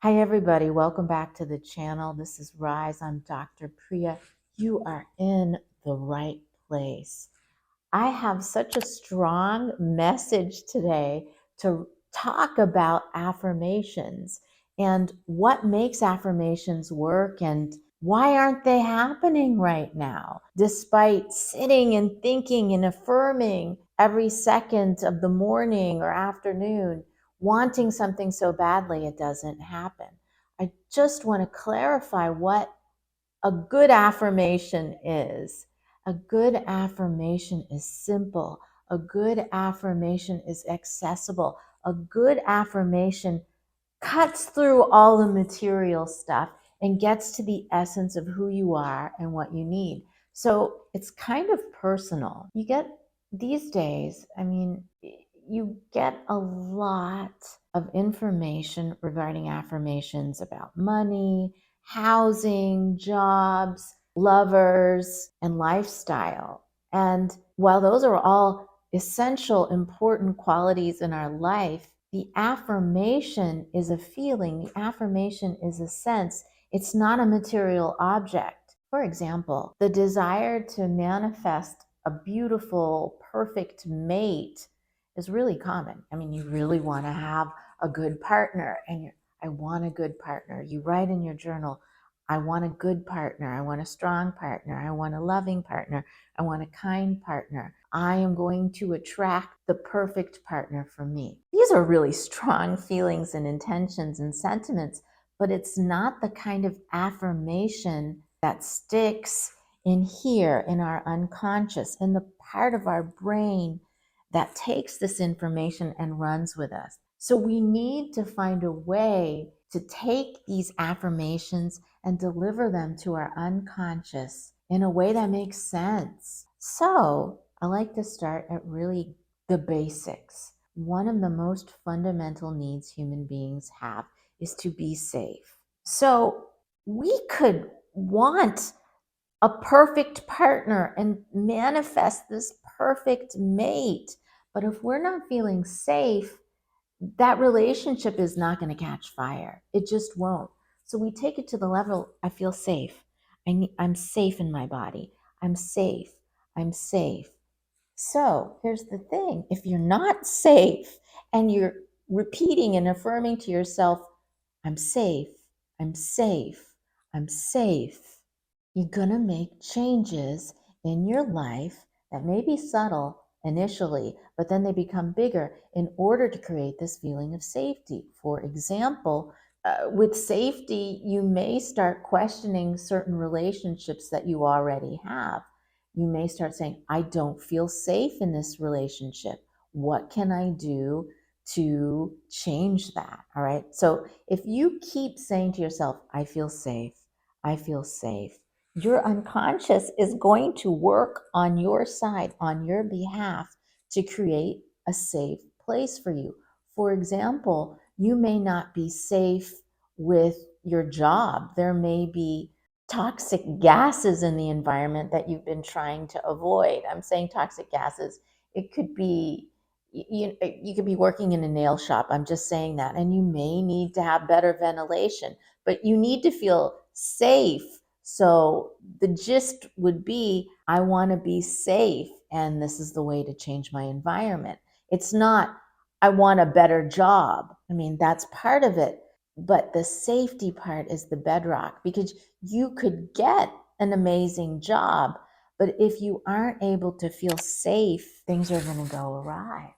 Hi, everybody. Welcome back to the channel. This is Rise. I'm Dr. Priya. You are in the right place. I have such a strong message today to talk about affirmations and what makes affirmations work and why aren't they happening right now, despite sitting and thinking and affirming every second of the morning or afternoon, wanting something so badly it doesn't happen. I just want to clarify what a good affirmation is. A good affirmation is simple. A good affirmation is accessible. A good affirmation cuts through all the material stuff and gets to the essence of who you are and what you need. So it's kind of personal. You get these days, you get a lot of information regarding affirmations about money, housing, jobs, lovers, and lifestyle. And while those are all essential, important qualities in our life, the affirmation is a feeling, the affirmation is a sense. It's not a material object. For example, the desire to manifest a beautiful, perfect mate is really common. You really want to have a good partner, and I want a good partner. You write in your journal, I want a good partner. I want a strong partner. I want a loving partner. I want a kind partner. I am going to attract the perfect partner for me. These are really strong feelings and intentions and sentiments, but it's not the kind of affirmation that sticks in here in our unconscious, in the part of our brain that takes this information and runs with us. So we need to find a way to take these affirmations and deliver them to our unconscious in a way that makes sense. So I like to start at really the basics. One of the most fundamental needs human beings have is to be safe. So we could want a perfect partner and manifest this perfect mate. But if we're not feeling safe, that relationship is not going to catch fire. It just won't. So we take it to the level, I feel safe. I'm safe in my body. I'm safe. I'm safe. So here's the thing. If you're not safe and you're repeating and affirming to yourself, I'm safe, I'm safe, I'm safe, you're going to make changes in your life that may be subtle initially, but then they become bigger in order to create this feeling of safety. For example, with safety, you may start questioning certain relationships that you already have. You may start saying, I don't feel safe in this relationship. What can I do to change that? All right. So if you keep saying to yourself, I feel safe, I feel safe, your unconscious is going to work on your side, on your behalf, to create a safe place for you. For example, you may not be safe with your job. There may be toxic gases in the environment that you've been trying to avoid. I'm saying toxic gases. It could be you could be working in a nail shop. I'm just saying that. And you may need to have better ventilation, but you need to feel safe. So the gist would be, I want to be safe, and this is the way to change my environment. It's not, I want a better job. That's part of it. But the safety part is the bedrock, because you could get an amazing job, but if you aren't able to feel safe, things are going to go awry.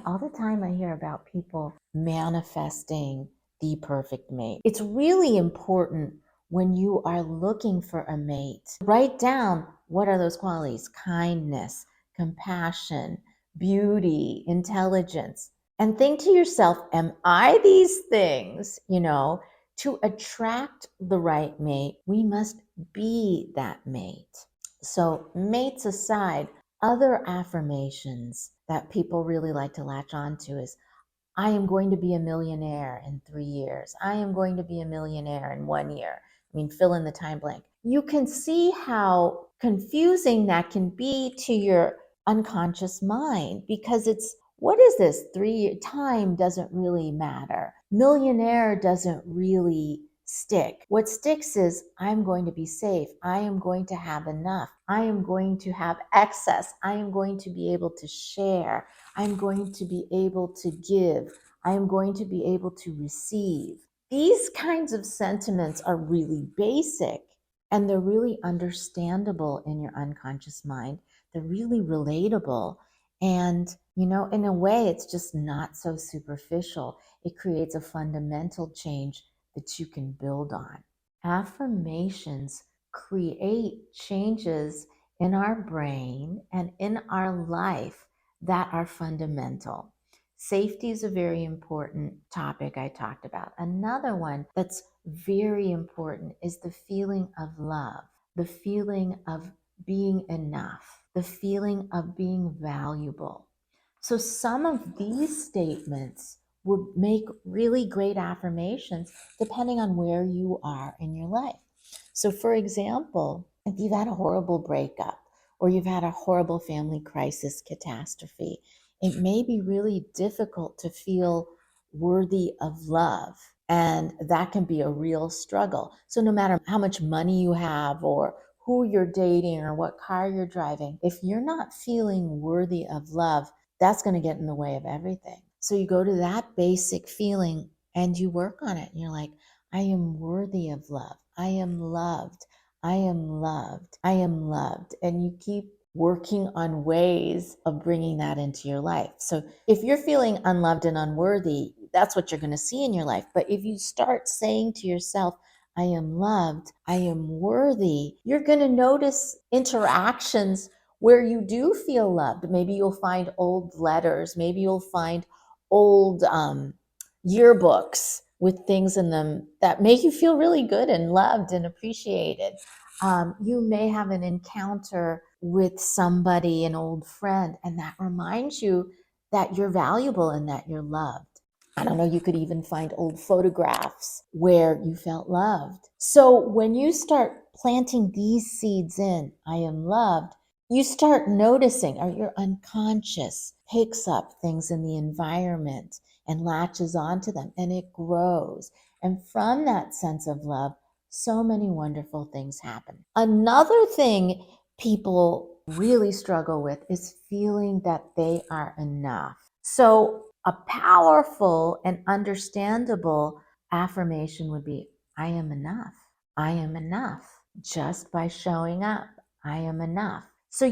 All the time I hear about people manifesting the perfect mate. It's really important when you are looking for a mate. Write down, what are those qualities? Kindness, compassion, beauty, intelligence. And think to yourself, am I these things? To attract the right mate, we must be that mate. So, mates aside, other affirmations that people really like to latch on to is, I am going to be a millionaire in 3 years. I am going to be a millionaire in 1 year. Fill in the time blank. You can see how confusing that can be to your unconscious mind, because it's What is this? 3 time doesn't really matter. Millionaire doesn't really stick. What sticks is I'm going to be safe. I am going to have enough. I am going to have excess. I am going to be able to share. I'm going to be able to give. I am going to be able to receive. These kinds of sentiments are really basic and they're really understandable in your unconscious mind. They're really relatable. And, in a way, it's just not so superficial. It creates a fundamental change that you can build on. Affirmations create changes in our brain and in our life that are fundamental. Safety is a very important topic I talked about. Another one that's very important is the feeling of love, the feeling of being enough, the feeling of being valuable. So some of these statements would make really great affirmations depending on where you are in your life. So for example, if you've had a horrible breakup or you've had a horrible family crisis catastrophe, it may be really difficult to feel worthy of love. And that can be a real struggle. So no matter how much money you have or who you're dating or what car you're driving, if you're not feeling worthy of love, that's going to get in the way of everything. So you go to that basic feeling and you work on it. And you're like, I am worthy of love. I am loved. I am loved. I am loved. And you keep working on ways of bringing that into your life. So if you're feeling unloved and unworthy, that's what you're going to see in your life. But if you start saying to yourself, I am loved, I am worthy, you're going to notice interactions where you do feel loved. Maybe you'll find old letters, maybe you'll find old yearbooks with things in them that make you feel really good and loved and appreciated. You may have an encounter with somebody, an old friend, and that reminds you that you're valuable and that you're loved. I don't know, you could even find old photographs where you felt loved. So when you start planting these seeds in, I am loved, you start noticing, or your unconscious picks up things in the environment and latches onto them, and it grows. And from that sense of love, so many wonderful things happen. Another thing people really struggle with is feeling that they are enough. So, a powerful and understandable affirmation would be, I am enough. I am enough just by showing up. I am enough. So,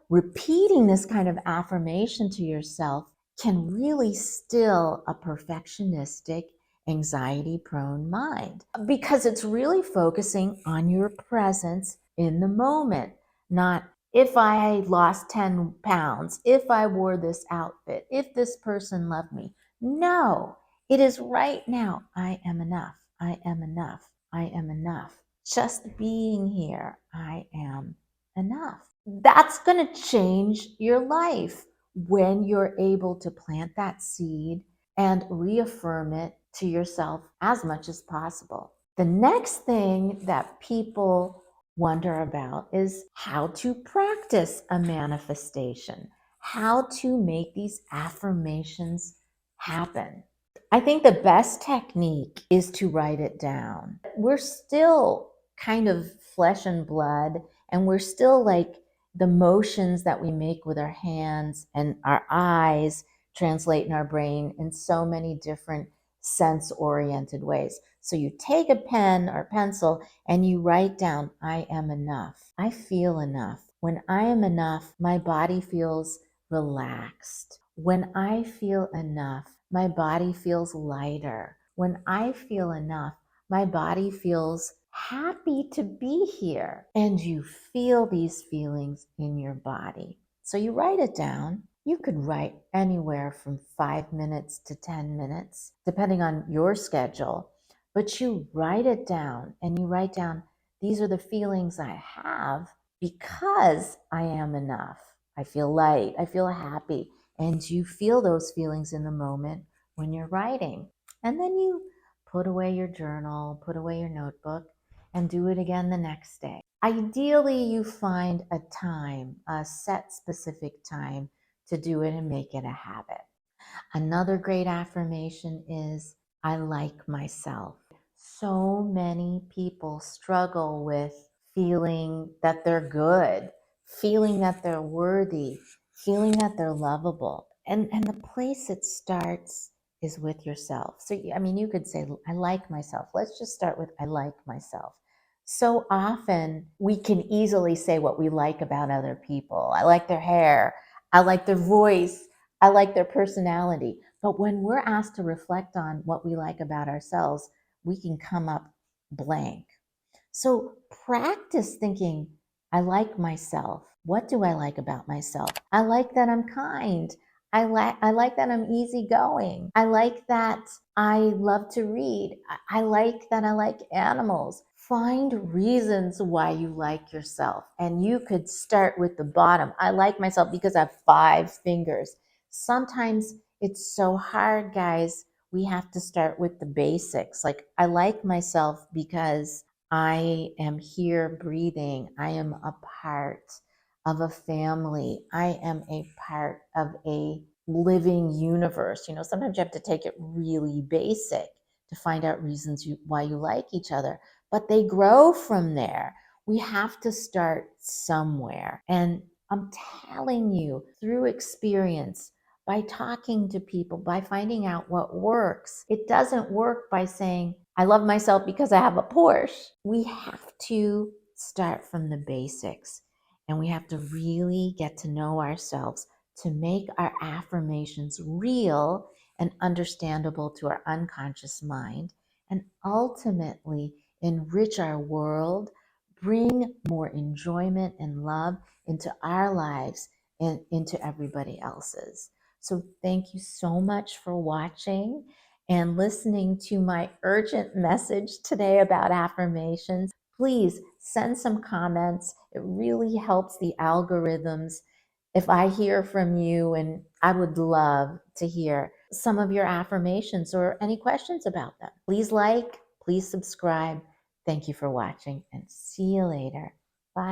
repeating this kind of affirmation to yourself can really still a perfectionistic, anxiety prone mind because it's really focusing on your presence in the moment, not if I lost 10 pounds, if I wore this outfit, if this person loved me. No, it is right now. I am enough. I am enough. I am enough. Just being here, I am enough. That's going to change your life when you're able to plant that seed and reaffirm it to yourself as much as possible. The next thing that people wonder about is how to practice a manifestation, how to make these affirmations happen. I think the best technique is to write it down. We're still kind of flesh and blood, and we're still like the motions that we make with our hands and our eyes translate in our brain in so many different sense-oriented ways. So you take a pen or pencil and you write down, I am enough. I feel enough. When I am enough, my body feels relaxed. When I feel enough, my body feels lighter. When I feel enough, my body feels happy to be here. And you feel these feelings in your body. So you write it down. You could write anywhere from 5 minutes to 10 minutes, depending on your schedule. But you write it down and you write down, these are the feelings I have because I am enough. I feel light. I feel happy. And you feel those feelings in the moment when you're writing. And then you put away your journal, put away your notebook, and do it again the next day. Ideally, you find a time, a set specific time to do it and make it a habit. Another great affirmation is I like myself. So many people struggle with feeling that they're good, feeling that they're worthy, feeling that they're lovable. And the place it starts is with yourself. So, I mean, you could say, I like myself. Let's just start with, I like myself. So often we can easily say what we like about other people. I like their hair. I like their voice. I like their personality. But when we're asked to reflect on what we like about ourselves, we can come up blank. So practice thinking, I like myself. What do I like about myself? I like that I'm kind. I like that I'm easygoing. I like that I love to read. I like that I like animals. Find reasons why you like yourself. And you could start with the bottom. I like myself because I have 5 fingers. Sometimes it's so hard, guys. We have to start with the basics. Like, I like myself because I am here breathing. I am a part of a family. I am a part of a living universe. You know, sometimes you have to take it really basic to find out reasons why you like each other, but they grow from there. We have to start somewhere. And I'm telling you, through experience, by talking to people, by finding out what works. It doesn't work by saying, I love myself because I have a Porsche. We have to start from the basics, and we have to really get to know ourselves to make our affirmations real and understandable to our unconscious mind, and ultimately enrich our world, bring more enjoyment and love into our lives and into everybody else's. So thank you so much for watching and listening to my urgent message today about affirmations. Please send some comments. It really helps the algorithms if I hear from you, and I would love to hear some of your affirmations or any questions about them. Please like, please subscribe. Thank you for watching, and see you later. Bye.